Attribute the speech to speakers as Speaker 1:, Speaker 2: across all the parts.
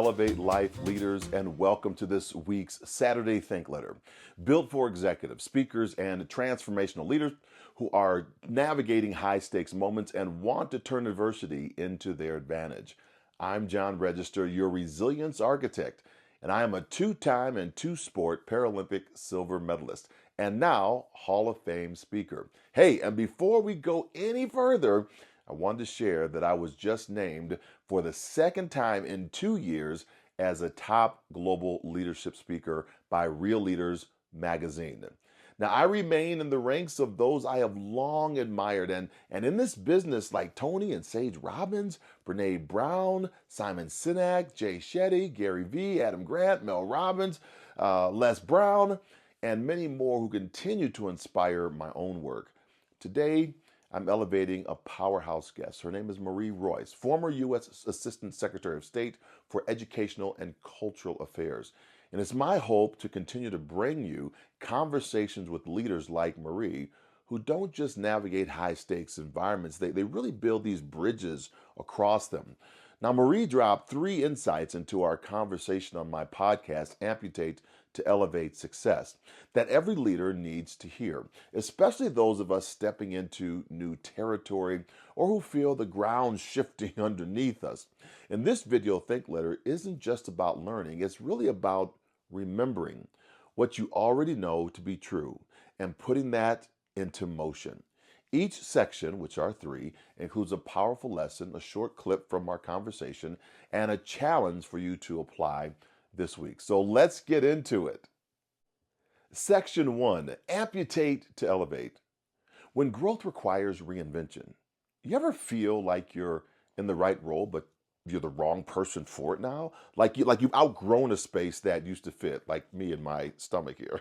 Speaker 1: Elevate Life leaders, and welcome to this week's Saturday Think Letter, built for executives, speakers, and transformational leaders who are navigating high-stakes moments and want to turn adversity into their advantage. I'm John Register, your resilience architect, and I am a two-time and two-sport Paralympic silver medalist, and now Hall of Fame speaker. Hey, and before we go any further, I wanted to share that I was just named for the second time in 2 years as a top global leadership speaker by Real Leaders magazine. Now, I remain in the ranks of those I have long admired, and in this business, like Tony and Sage Robbins, Brene Brown, Simon Sinek, Jay Shetty, Gary Vee, Adam Grant, Mel Robbins, Les Brown, and many more who continue to inspire my own work. Today, I'm elevating a powerhouse guest. Her name is Marie Royce, former U.S. Assistant Secretary of State for Educational and Cultural Affairs. And it's my hope to continue to bring you conversations with leaders like Marie who don't just navigate high-stakes environments, they really build these bridges across them. Now, Marie dropped 3 insights into our conversation on my podcast, Amputate, to elevate success, that every leader needs to hear, especially those of us stepping into new territory or who feel the ground shifting underneath us. And this video think letter isn't just about learning, it's really about remembering what you already know to be true and putting that into motion. Each section, which are 3, includes a powerful lesson, a short clip from our conversation, and a challenge for you to apply this week. So let's get into it. Section 1, amputate to elevate. When growth requires reinvention, you ever feel like you're in the right role, but you're the wrong person for it now? Like you've outgrown a space that used to fit, like me in my stomach here.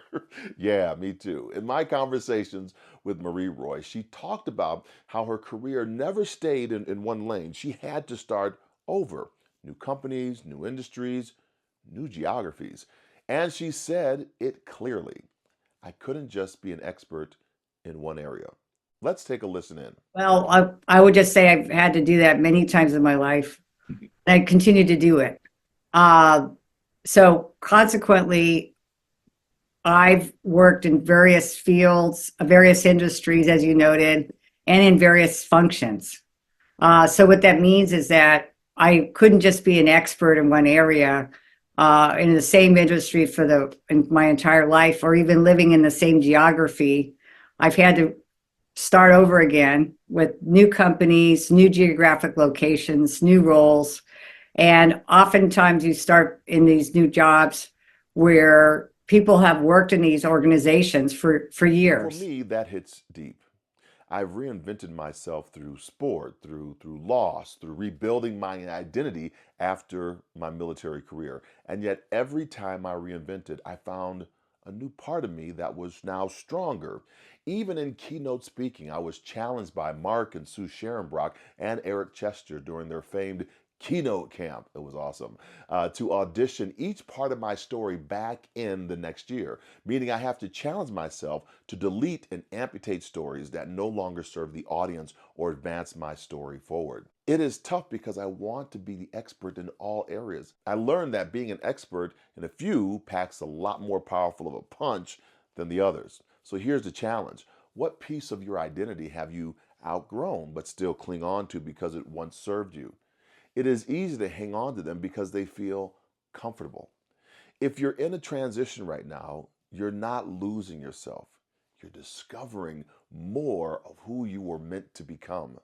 Speaker 1: Yeah, me too. In my conversations with Marie Royce, she talked about how her career never stayed in one lane. She had to start over. New companies, new industries, new geographies. And she said it clearly. I couldn't just be an expert in one area. Let's take a listen in.
Speaker 2: Well, I would just say I've had to do that many times in my life. And I continue to do it. Uh, so consequently, I've worked in various fields, various industries, as you noted, and in various functions. So what that means is that I couldn't just be an expert in one area in the same industry in my entire life, or even living in the same geography. I've had to start over again with new companies, new geographic locations, new roles. And oftentimes you start in these new jobs where people have worked in these organizations for
Speaker 1: For
Speaker 2: years.
Speaker 1: me, that hits deep. I've reinvented myself through sport, through loss, through rebuilding my identity after my military career. And yet every time I reinvented, I found a new part of me that was now stronger. Even in keynote speaking, I was challenged by Mark and Sue Sharonbrock and Eric Chester during their famed keynote camp. It was awesome. To audition each part of my story back in the next year, meaning I have to challenge myself to delete and amputate stories that no longer serve the audience or advance my story forward. It is tough because I want to be the expert in all areas. I learned that being an expert in a few packs a lot more powerful of a punch than the others. So here's the challenge. What piece of your identity have you outgrown but still cling on to because it once served you? It is easy to hang on to them because they feel comfortable. If you're in a transition right now, you're not losing yourself. You're discovering more of who you were meant to become.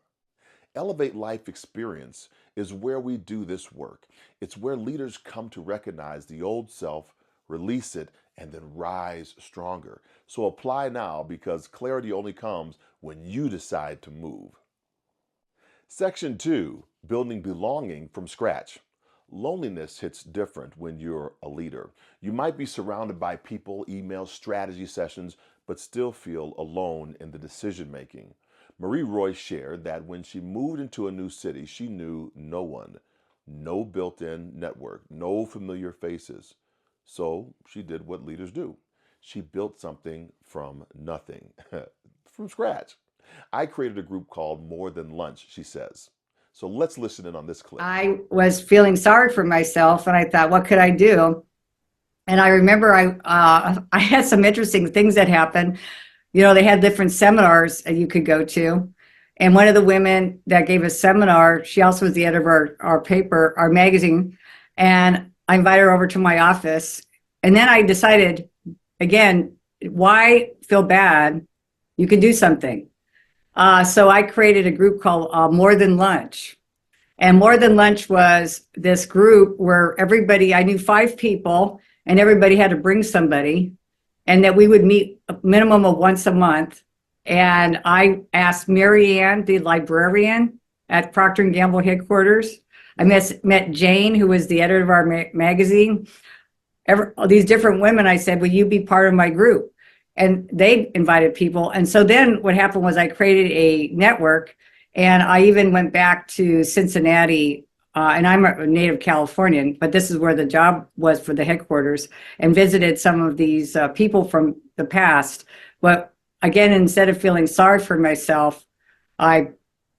Speaker 1: Elevate Life Experience is where we do this work. It's where leaders come to recognize the old self, release it, and then rise stronger. So apply now, because clarity only comes when you decide to move. Section 2, building belonging from scratch. Loneliness hits different when you're a leader. You might be surrounded by people, emails, strategy sessions, but still feel alone in the decision making. Marie Royce shared that when she moved into a new city, she knew no one, no built-in network, no familiar faces. So she did what leaders do. She built something from nothing, from scratch. I created a group called More Than Lunch, she says. So let's listen in on this clip.
Speaker 2: I was feeling sorry for myself, and I thought, what could I do? And I remember I had some interesting things that happened. They had different seminars that you could go to. And one of the women that gave a seminar, she also was the editor of our paper, our magazine. And I invited her over to my office. And then I decided, again, why feel bad? You can do something. So I created a group called More Than Lunch. And More Than Lunch was this group where I knew 5 people, and everybody had to bring somebody, and that we would meet a minimum of once a month. And I asked Mary Ann, the librarian at Procter & Gamble headquarters. I met Jane, who was the editor of our magazine. All these different women, I said, will you be part of my group? And they invited people. And so then what happened was I created a network, and I even went back to Cincinnati, and I'm a native Californian, but this is where the job was for the headquarters, and visited some of these people from the past. But again, instead of feeling sorry for myself, I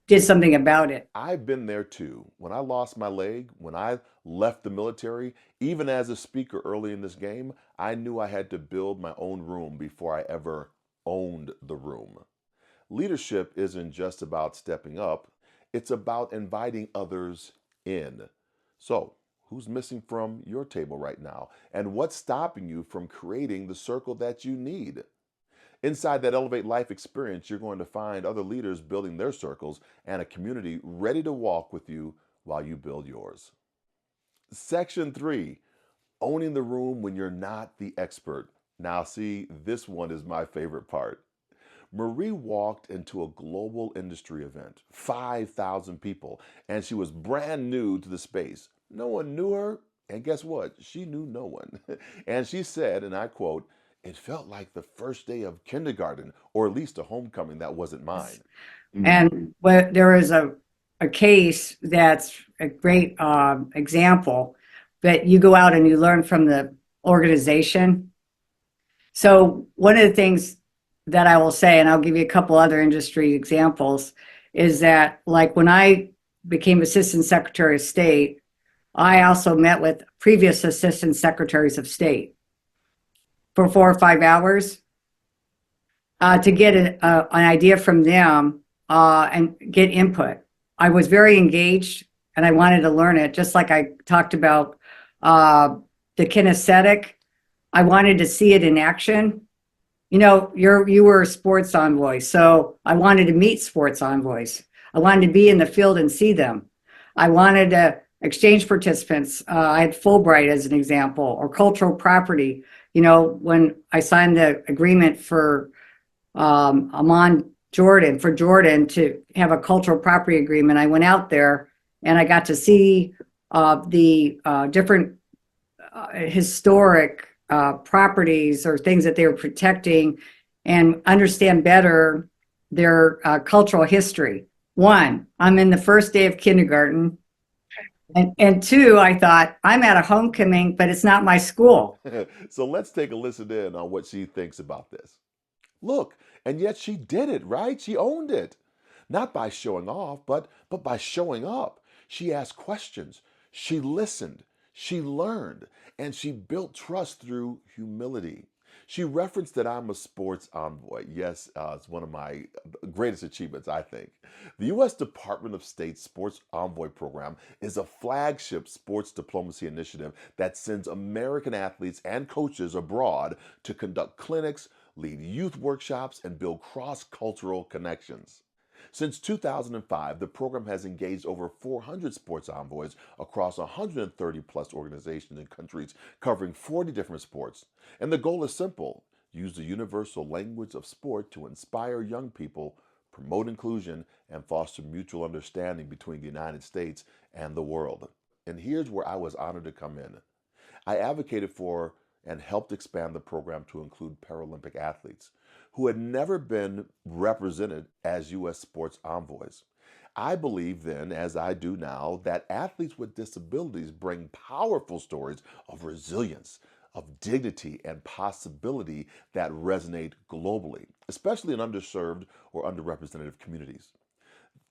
Speaker 2: did something about it.
Speaker 1: I've been there too. When I lost my leg, when I left the military, even as a speaker early in this game, I knew I had to build my own room before I ever owned the room. Leadership isn't just about stepping up, it's about inviting others in. So, who's missing from your table right now? And what's stopping you from creating the circle that you need? Inside that Elevate Life experience, you're going to find other leaders building their circles and a community ready to walk with you while you build yours. Section 3, owning the room when you're not the expert. Now, see, this one is my favorite part. Marie walked into a global industry event, 5,000 people, and she was brand new to the space. No one knew her, and guess what? She knew no one. And she said, and I quote, "It felt like the first day of kindergarten, or at least a homecoming that wasn't mine."
Speaker 2: And there is a case that's a great example, that you go out and you learn from the organization. So one of the things that I will say, and I'll give you a couple other industry examples, is that like when I became Assistant Secretary of State, I also met with previous Assistant Secretaries of State for 4 or 5 hours to get an idea from them and get input. I was very engaged and I wanted to learn it, just like I talked about the kinesthetic. I wanted to see it in action. You were a sports envoy, so I wanted to meet sports envoys. I wanted to be in the field and see them. I wanted to exchange participants. I had Fulbright as an example, or cultural property. When I signed the agreement for Amman, Jordan, for Jordan to have a cultural property agreement, I went out there and I got to see the different historic properties or things that they were protecting, and understand better their cultural history. 1, I'm in the first day of kindergarten. And 2, I thought, I'm at a homecoming, but it's not my school.
Speaker 1: So let's take a listen in on what she thinks about this. Look, and yet she did it, right? She owned it. Not by showing off, but by showing up. She asked questions. She listened. She learned. And she built trust through humility. She referenced that I'm a sports envoy. Yes, it's one of my greatest achievements, I think. The U.S. Department of State's Sports Envoy Program is a flagship sports diplomacy initiative that sends American athletes and coaches abroad to conduct clinics, lead youth workshops, and build cross-cultural connections. Since 2005, the program has engaged over 400 sports envoys across 130 plus organizations and countries covering 40 different sports. And the goal is simple: use the universal language of sport to inspire young people, promote inclusion, and foster mutual understanding between the United States and the world. And here's where I was honored to come in. I advocated for and helped expand the program to include Paralympic athletes who had never been represented as U.S. sports envoys. I believe then, as I do now, that athletes with disabilities bring powerful stories of resilience, of dignity, and possibility that resonate globally, especially in underserved or underrepresented communities.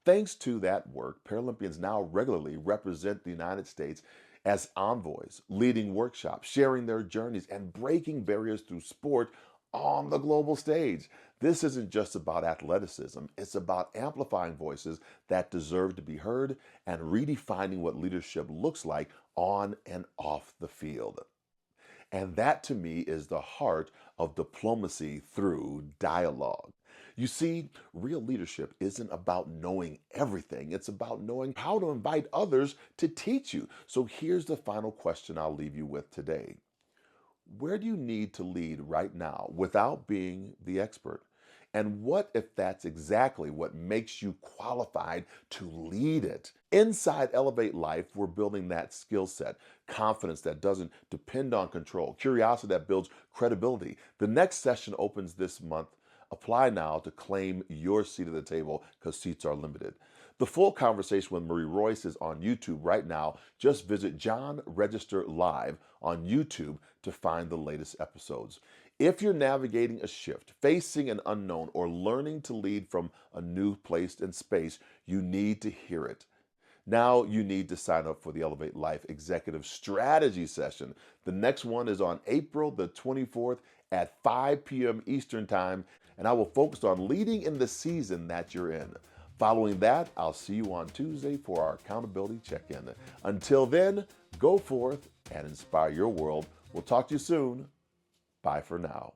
Speaker 1: Thanks to that work, Paralympians now regularly represent the United States as envoys, leading workshops, sharing their journeys, and breaking barriers through sport on the global stage. This isn't just about athleticism, it's about amplifying voices that deserve to be heard and redefining what leadership looks like on and off the field. And that to me is the heart of diplomacy through dialogue. You see, real leadership isn't about knowing everything, it's about knowing how to invite others to teach you. So here's the final question I'll leave you with today. Where do you need to lead right now without being the expert? And what if that's exactly what makes you qualified to lead it? Inside Elevate Life, we're building that skill set, confidence that doesn't depend on control, curiosity that builds credibility. The next session opens this month. Apply now to claim your seat at the table because seats are limited. The full conversation with Marie Royce is on YouTube right now. Just visit John Register Live on YouTube to find the latest episodes. If you're navigating a shift, facing an unknown, or learning to lead from a new place and space, you need to hear it. Now you need to sign up for the Elevate Life Executive Strategy Session. The next one is on April the 24th at 5 p.m. Eastern Time, and I will focus on leading in the season that you're in. Following that, I'll see you on Tuesday for our accountability check-in. Until then, go forth and inspire your world. We'll talk to you soon. Bye for now.